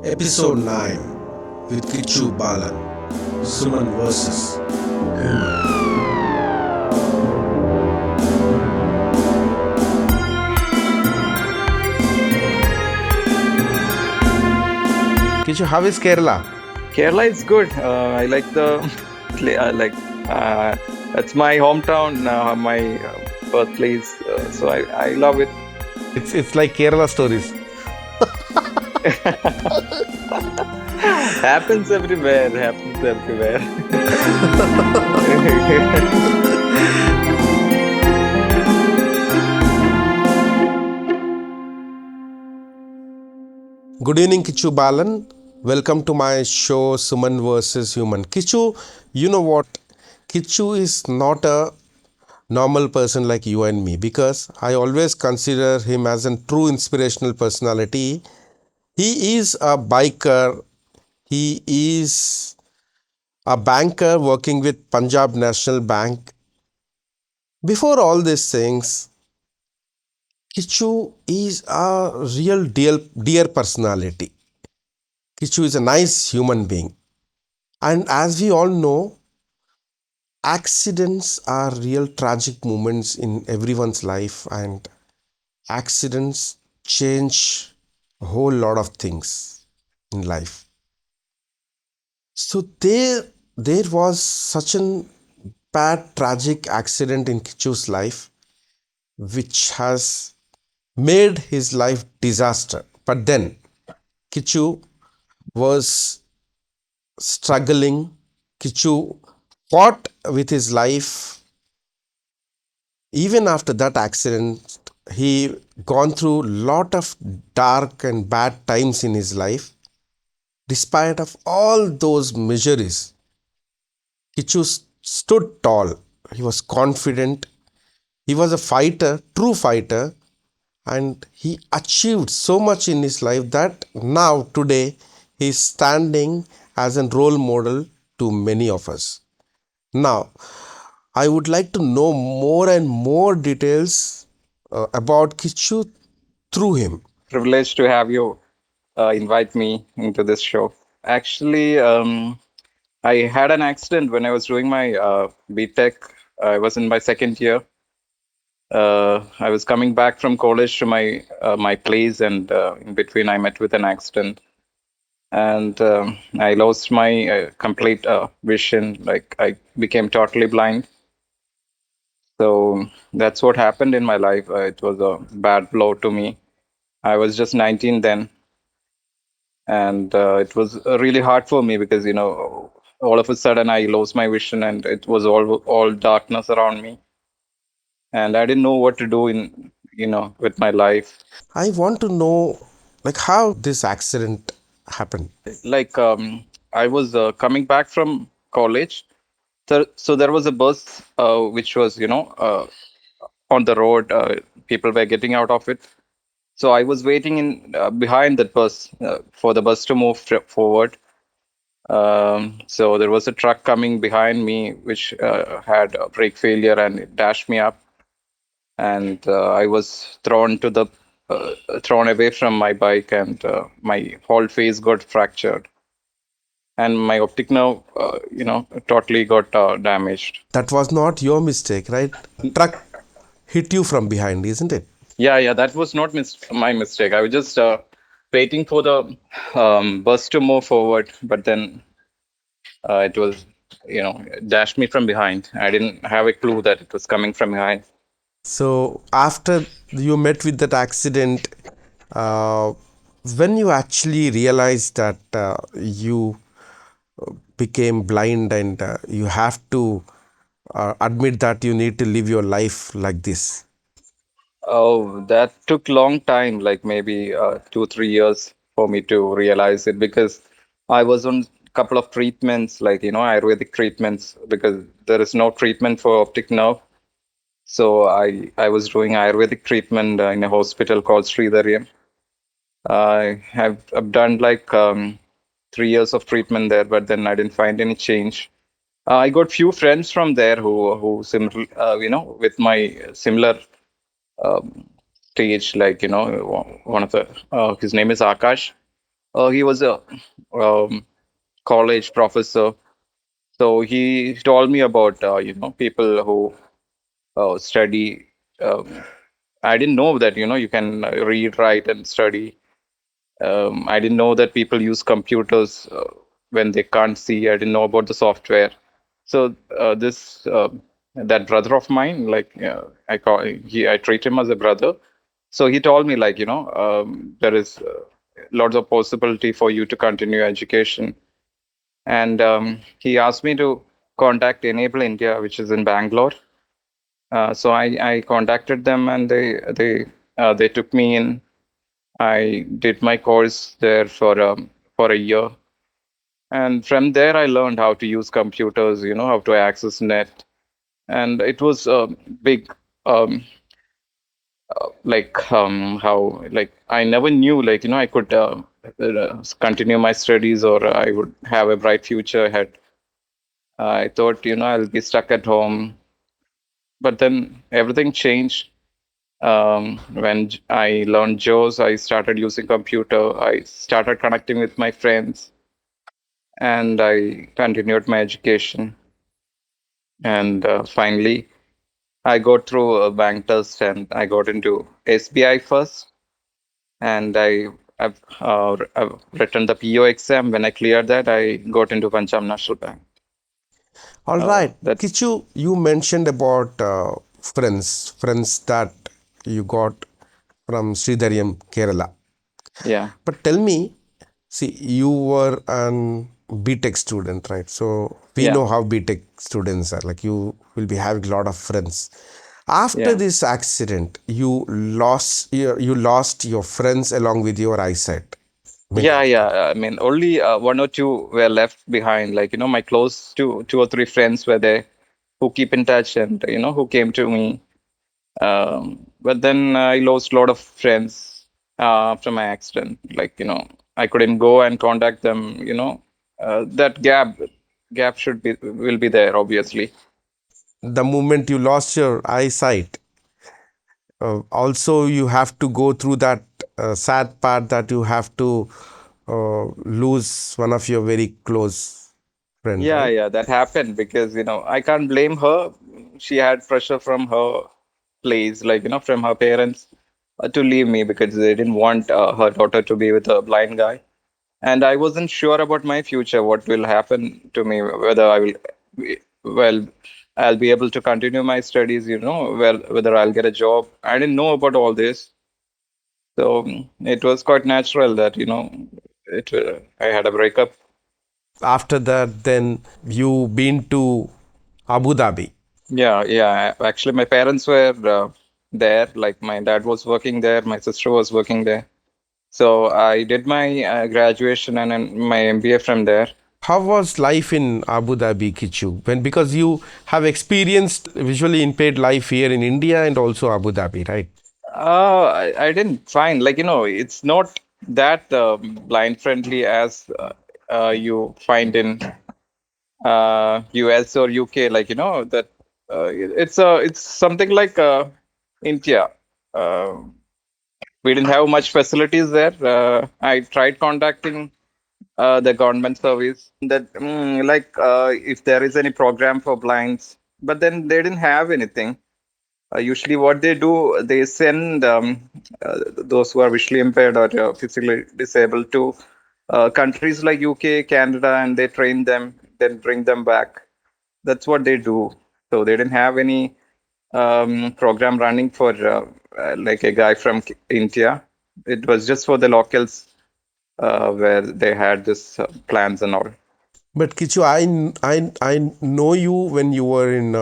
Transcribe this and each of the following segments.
Episode 9 with Kichu Balan, Suman vs. Human. Kichu, how is Kerala? Kerala is good. I like the that's my hometown, my birthplace. So I love it. It's like Kerala stories. Happens everywhere. Happens everywhere. Good evening, Kichu Balan. Welcome to my show Suman vs. Human. Kichu, you know what? Kichu is not a normal person like you and me because I always consider him as a true inspirational personality. He is a biker. He is a banker working with Punjab National Bank. Before all these things, Kichu is a real dear personality. Kichu is a nice human being. And as we all know, accidents are real tragic moments in everyone's life, and accidents change a whole lot of things in life. So there was such a bad tragic accident in Kichu's life which has made his life disaster. But then Kichu was struggling. Kichu fought with his life. Even after that accident, he gone through lot of dark and bad times in his life. Despite of all those miseries, Kichu stood tall. He was confident. He was a fighter, true fighter, and he achieved so much in his life that now today he is standing as a role model to many of us. Now, I would like to know more and more details about Kichu through him. Privileged to have you invite me into this show. Actually, I had an accident when I was doing my BTech. I was in my second year. I was coming back from college to my place, and in between, I met with an accident, and I lost my complete vision. Like I became totally blind. So that's what happened in my life. It was a bad blow to me. I was just 19 then, and it was really hard for me because all of a sudden I lost my vision, and it was all darkness around me, and I didn't know what to do in with my life. I want to know like how this accident happened. Like I was coming back from college. So there was a bus which was on the road. People were getting out of it. So I was waiting in behind that bus for the bus to move forward. So there was a truck coming behind me which had a brake failure, and it dashed me up, and I was thrown away from my bike, and my whole face got fractured, and my optic nerve, totally got damaged. That was not your mistake, right? Truck hit you from behind, isn't it? Yeah, that was not my mistake. I was just waiting for the bus to move forward, but then it was, dashed me from behind. I didn't have a clue that it was coming from behind. So after you met with that accident, uh, when you actually realized that you became blind and you have to admit that you need to live your life like this. Oh, that took long time, like maybe 2, 3 years for me to realize it, because I was on a couple of treatments, like Ayurvedic treatments, because there is no treatment for optic nerve. So I was doing Ayurvedic treatment in a hospital called Sridharyam. I've done like 3 years of treatment there, but then I didn't find any change. I got few friends from there who similar with my similar um, stage, like one of the his name is Akash. He was a um, college professor. So he told me about people who study. I didn't know that you can read, write, and study. I didn't know that people use computers when they can't see. I didn't know about the software. So this that brother of mine, like I treat him as a brother. So he told me like there is lots of possibility for you to continue education, and he asked me to contact Enable India, which is in Bangalore. So I contacted them, and they took me in. I did my course there for a year, and from there I learned how to use computers, how to access net, and it was a big um, how like I never knew like I could continue my studies or I would have a bright future ahead. I thought I'll be stuck at home, but then everything changed. When I learned JAWS, I started using computer. I started connecting with my friends, and I continued my education. And finally, I got through a bank test, and I got into SBI first. And I've written the PO exam. When I cleared that, I got into Punjab National Bank. All right, That's Kichu, you mentioned about friends that you got from Sridharyam, Kerala. yeah, But tell me, see, you were an BTech student, right? So we yeah, know how BTech students are. Like you will be having a lot of friends. After yeah. this accident, you lost your friends along with your eyesight. I mean, Yeah, yeah. I mean, only one or two were left behind. Like, my close two or three friends were there who keep in touch and, who came to me. But then I lost a lot of friends after my accident. Like, I couldn't go and contact them. That gap will be there, obviously. the moment you lost your eyesight, also you have to go through that sad part that you have to lose one of your very close friend, Yeah, right? yeah, that happened because, I can't blame her. She had pressure from her place, like, from her parents to leave me because they didn't want her daughter to be with a blind guy. And I wasn't sure about my future, what will happen to me, whether well, I'll be able to continue my studies, well, whether I'll get a job. I didn't know about all this. So it was quite natural that, I had a breakup. After that, then you been to Abu Dhabi. Yeah, yeah. Actually, my parents were there. Like my dad was working there, my sister was working there. So I did my graduation and then my MBA from there. How was life in Abu Dhabi, Kichu? When because you have experienced visually impaired life here in India and also Abu Dhabi, right? I didn't find like it's not that blind friendly as you find in US or UK. Like that it's something like India. Uh, we didn't have much facilities there. I tried contacting the government service that if there is any program for blinds, but then they didn't have anything. Usually what they do, they send those who are visually impaired or physically disabled to countries like UK, Canada, and they train them, then bring them back. That's what they do. So they didn't have any program running for like a guy from India. It was just for the locals where they had this plans and all. But Kichu, I know you when you were in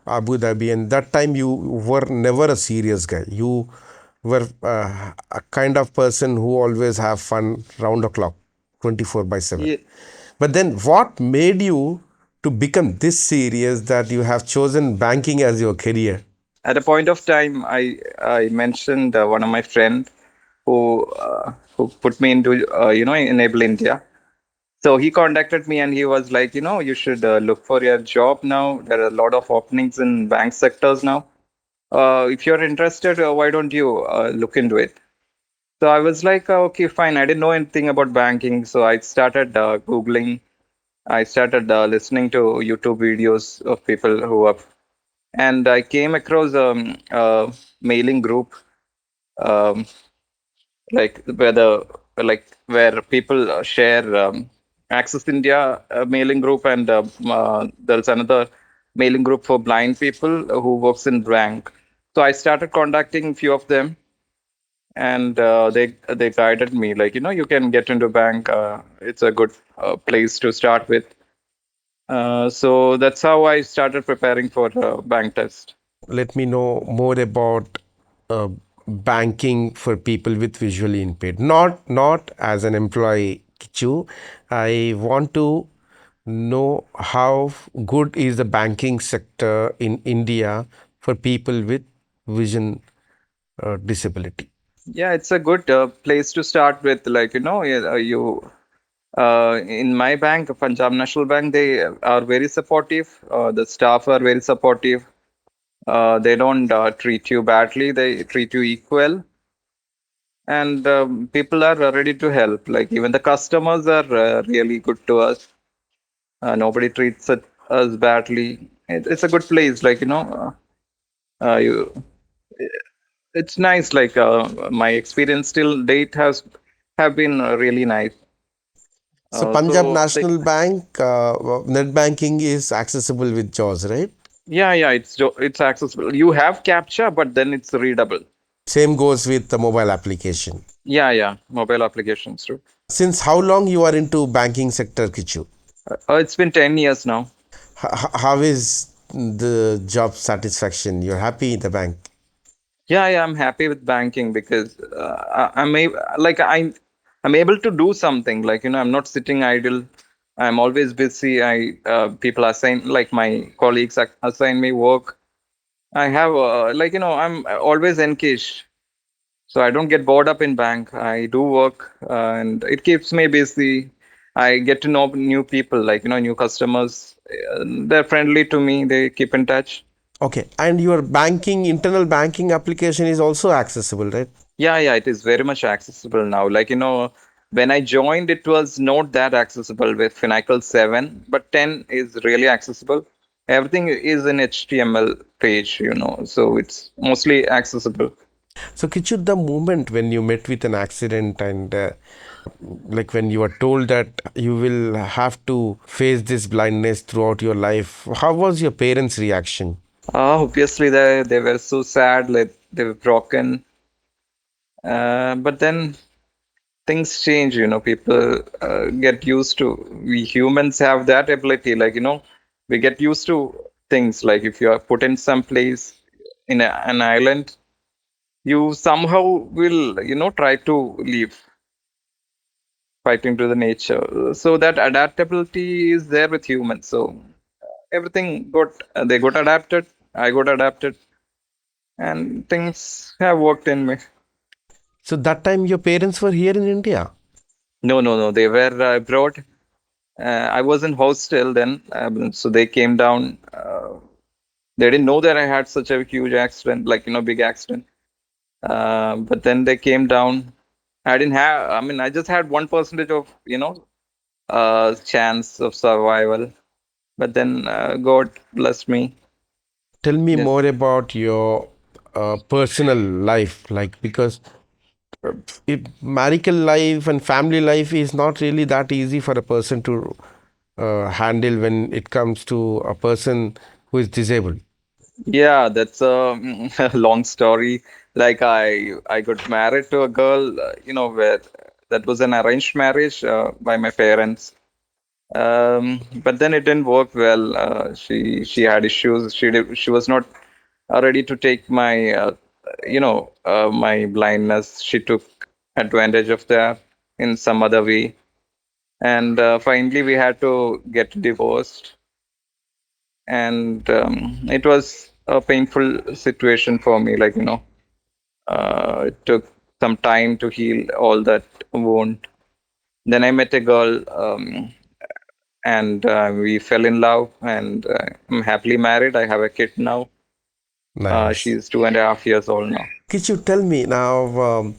Abu Dhabi, and that time you were never a serious guy. You were a kind of person who always have fun round the clock, 24/7. Yeah. But then, what made you to become this serious that you have chosen banking as your career? At a point of time, I mentioned one of my friend who put me into Enable India. So he contacted me and he was like, you should look for your job now. There are a lot of openings in bank sectors now. If you're interested, why don't you look into it? So I was like, okay, fine. I didn't know anything about banking, so I started googling. I started listening to YouTube videos of people who are, and I came across a mailing group, um, like where the where people share Access India mailing group, and there's another mailing group for blind people who works in bank. So I started contacting few of them, and they guided me, like, you can get into bank. It's a good place to start with. So that's how I started preparing for bank test. Let me know more about uh, banking for people with visually impaired. Not as an employee, Kichu. I want to know how good is the banking sector in India for people with vision disability. Yeah, it's a good place to start with. Like, you in my bank, Punjab National Bank, they are very supportive. The staff are very supportive. They don't treat you badly. They treat you equal, and people are ready to help. Like, even the customers are really good to us. Nobody treats us badly. It's a good place. Like, you it's nice. Like, my experience till date has have been really nice. So Punjab So they, National Bank net banking is accessible with JAWS, right? yeah, it's accessible. You have captcha, but then it's readable. Same goes with the mobile application. Yeah, mobile applications too. Since how long you are into banking sector, Kichu? It's been 10 years now. How is the job satisfaction? You're happy in the bank? Yeah, I'm happy with banking because I'm able to do something. Like, I'm not sitting idle. I'm always busy. I People assign, like, my colleagues assign me work. I have I'm always engaged, so I don't get bored up in bank. I do work, and it keeps me busy. I get to know new people, like, new customers. They're friendly to me. They keep in touch. Okay, and your banking internal banking application is also accessible, right? Yeah, it is very much accessible now. Like, when I joined, it was not that accessible with Finacle 7, but 10 is really accessible. Everything is in HTML page, so it's mostly accessible. So, Kichu, the moment when you met with an accident and like when you were told that you will have to face this blindness throughout your life, how was your parents' reaction? Obviously, they were so sad, like they were broken. But then things change, people get used to. We humans have that ability, like, we get used to things. Like, if you are put in some place in an island, you somehow will, try to leave, fighting to the nature. So that adaptability is there with humans. So everything they got adapted. I got adapted, and things have worked in me. So, that time your parents were here in India. No, they were abroad. I was in hostel then, so they came down. They didn't know that I had such a huge accident, like, big accident. But then they came down. I didn't have. I mean, I just had 1% of, chance of survival. But then God blessed me. Tell me Yes. more about your personal life, like because if marital life and family life is not really that easy for a person to handle when it comes to a person who is disabled. Yeah, that's a, a long story. Like, I got married to a girl, where that was an arranged marriage by my parents. But then it didn't work well. She had issues. She was not ready to take my blindness. She took advantage of that in some other way, and finally we had to get divorced. And it was a painful situation for me. Like, it took some time to heal all that wound. Then I met a girl. And we fell in love, and I'm happily married. I have a kid now. Nice. She's 2.5 years old now. Could you tell me now?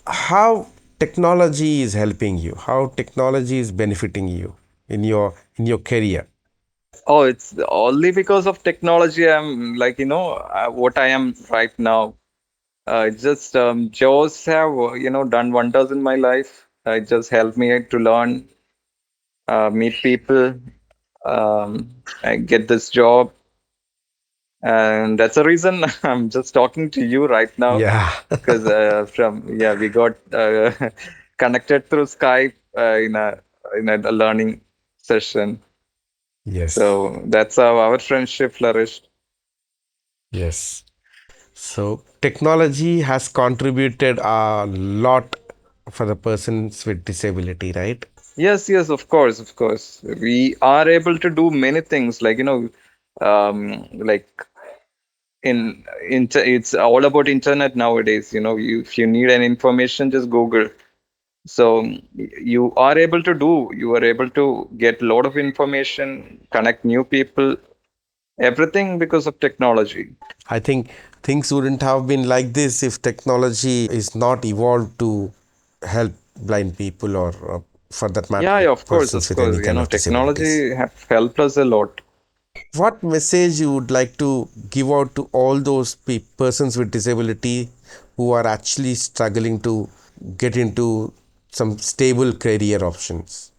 how technology is helping you, how technology is benefiting you in your career. Oh, it's only because of technology. I'm like, what I am right now. It just Jaws have done wonders in my life. It just helped me to learn, meet people, I get this job, and that's the reason I'm just talking to you right now. Yeah. Because from yeah, we got connected through Skype in a learning session. Yes. So that's how our friendship flourished. Yes. So technology has contributed a lot for the persons with disability, right? Yes, yes, of course, of course. We are able to do many things, like like it's all about internet nowadays. If you need an information, just Google. So you are able to get a lot of information, connect new people, everything because of technology. I think things wouldn't have been like this if technology is not evolved to help blind people or for that Yeah, matter, yeah, of course, persons of with course. any kind of disabilities. Technology have helped us a lot. What message you would like to give out to all those persons with disability who are actually struggling to get into some stable career options?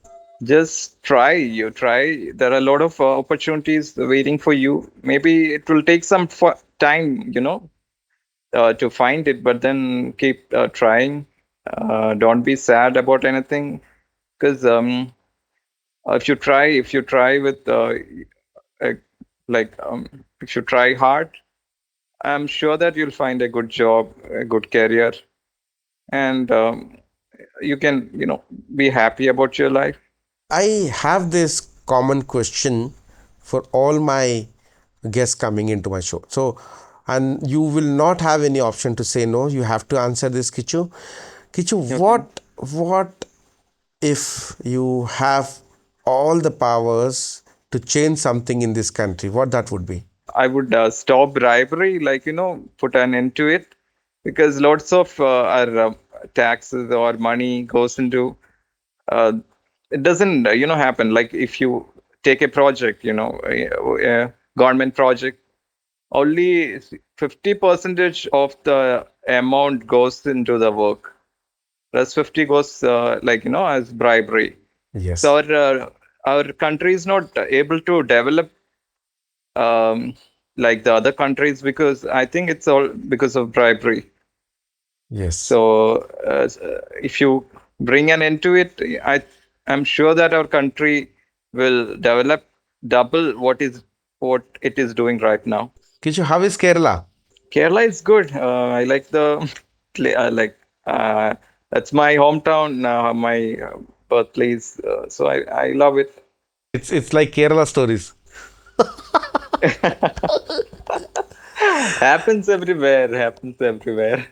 Just try. You try. There are a lot of opportunities waiting for you. Maybe it will take some time, to find it, but then keep trying. Don't be sad about anything, because if you try with uh, if you try hard, I'm sure that you'll find a good job, a good career, and you can be happy about your life. I have this common question for all my guests coming into my show. So, and you will not have any option to say no. You have to answer this, Kichu. Kichu, Okay. what if you have all the powers to change something in this country? What that would be? I would stop bribery, like put an end to it, because lots of our taxes or money goes into uh, it doesn't happen. Like if you take a project, a government project, only 50 percentage of the amount goes into the work. Rest 50 goes as bribery. So Yes, our country is not able to develop um, like the other countries, because I think it's all because of bribery. yes. So if you bring an end to it, I'm sure that our country will develop double what it is doing right now. Kichu, how is Kerala? Kerala is good. I like the like uh, that's my hometown, my birthplace. So I love it. It's like Kerala stories. Happens everywhere. Happens everywhere.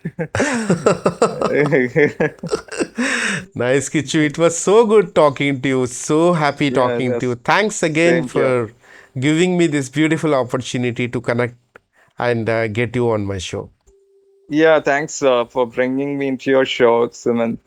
Nice, Kichu. It was so good talking to you. So happy Yeah, talking to you. that's Thanks again same here. for giving me this beautiful opportunity to connect and get you on my show. Yeah, thanks for bringing me into your show, Suman.